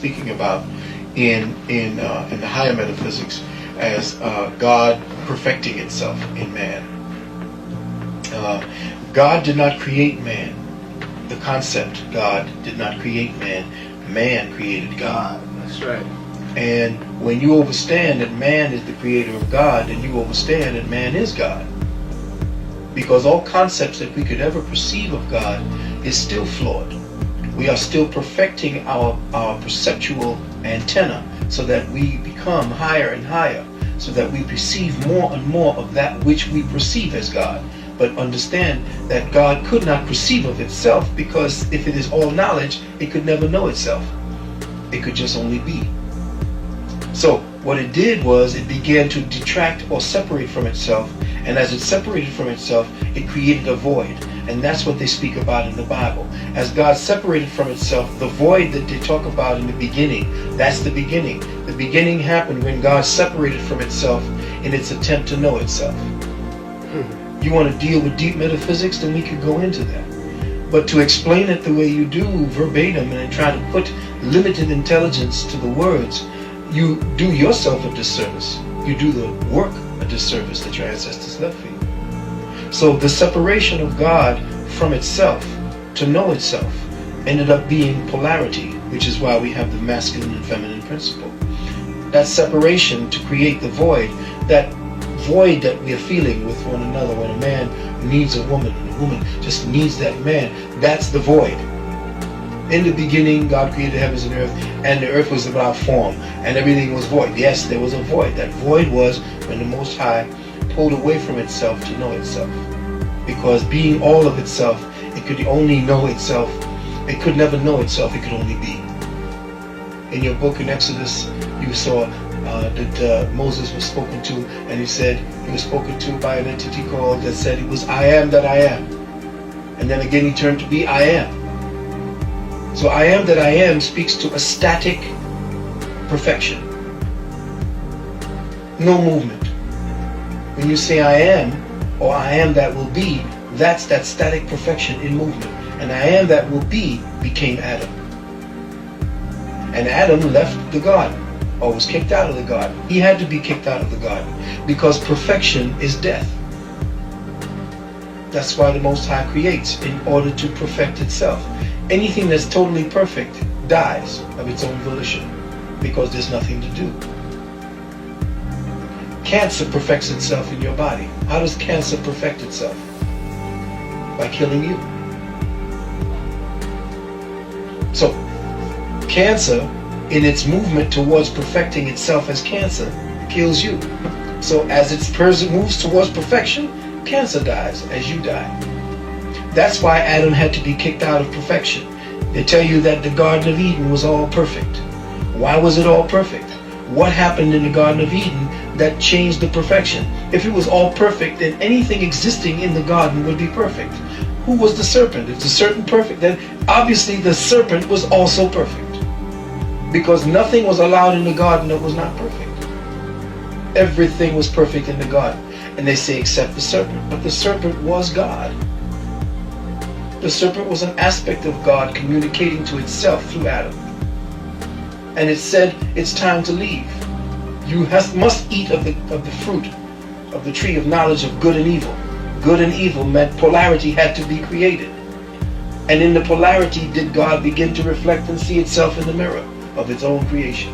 speaking about in the higher metaphysics as God perfecting itself in man. God did not create man. The concept God did not create man. Man created God. That's right. And when you understand that man is the creator of God, then you understand that man is God. Because all concepts that we could ever perceive of God is still flawed. We are still perfecting our perceptual antenna so that we become higher and higher, so that we perceive more and more of that which we perceive as God. But understand that God could not perceive of itself, because if it is all knowledge, it could never know itself. It could just only be. So what it did was it began to detract or separate from itself, and as it separated from itself, it created a void. And that's what they speak about in the Bible. As God separated from itself, the void that they talk about in the beginning, that's the beginning. The beginning happened when God separated from itself in its attempt to know itself. You want to deal with deep metaphysics, then we could go into that. But to explain it the way you do, verbatim, and try to put limited intelligence to the words, you do yourself a disservice. You do the work a disservice that your ancestors left for you. So the separation of God from itself to know itself ended up being polarity, which is why we have the masculine and feminine principle. That separation to create the void, that void that we are feeling with one another when a man needs a woman and a woman just needs that man, that's the void. In the beginning, God created the heavens and earth, and the earth was without form, and everything was void. Yes, there was a void. That void was when the Most High pulled away from itself to know itself. Because being all of itself, it could only know itself. It could never know itself. It could only be. In your book in Exodus, you saw that Moses was spoken to, and he said he was spoken to by an entity called that said he was I am that I am. And then again he turned to be I am. So I am that I am speaks to a static perfection. No movement. When you say I am, or I am that will be, that's that static perfection in movement. And I am that will be became Adam. And Adam left the garden, or was kicked out of the garden. He had to be kicked out of the garden, because perfection is death. That's why the Most High creates, in order to perfect itself. Anything that's totally perfect dies of its own volition, because there's nothing to do. Cancer perfects itself in your body. How does cancer perfect itself? By killing you. So, cancer, in its movement towards perfecting itself as cancer, kills you. So as its person moves towards perfection, cancer dies as you die. That's why Adam had to be kicked out of perfection. They tell you that the Garden of Eden was all perfect. Why was it all perfect? What happened in the Garden of Eden that changed the perfection? If it was all perfect, then anything existing in the garden would be perfect. Who was the serpent? If the serpent perfect, then obviously the serpent was also perfect. Because nothing was allowed in the garden that was not perfect. Everything was perfect in the garden. And they say except the serpent. But the serpent was God. The serpent was an aspect of God communicating to itself through Adam. And it said, it's time to leave. You must eat of the fruit of the tree of knowledge of good and evil. Good and evil meant polarity had to be created. And in the polarity did God begin to reflect and see itself in the mirror of its own creation.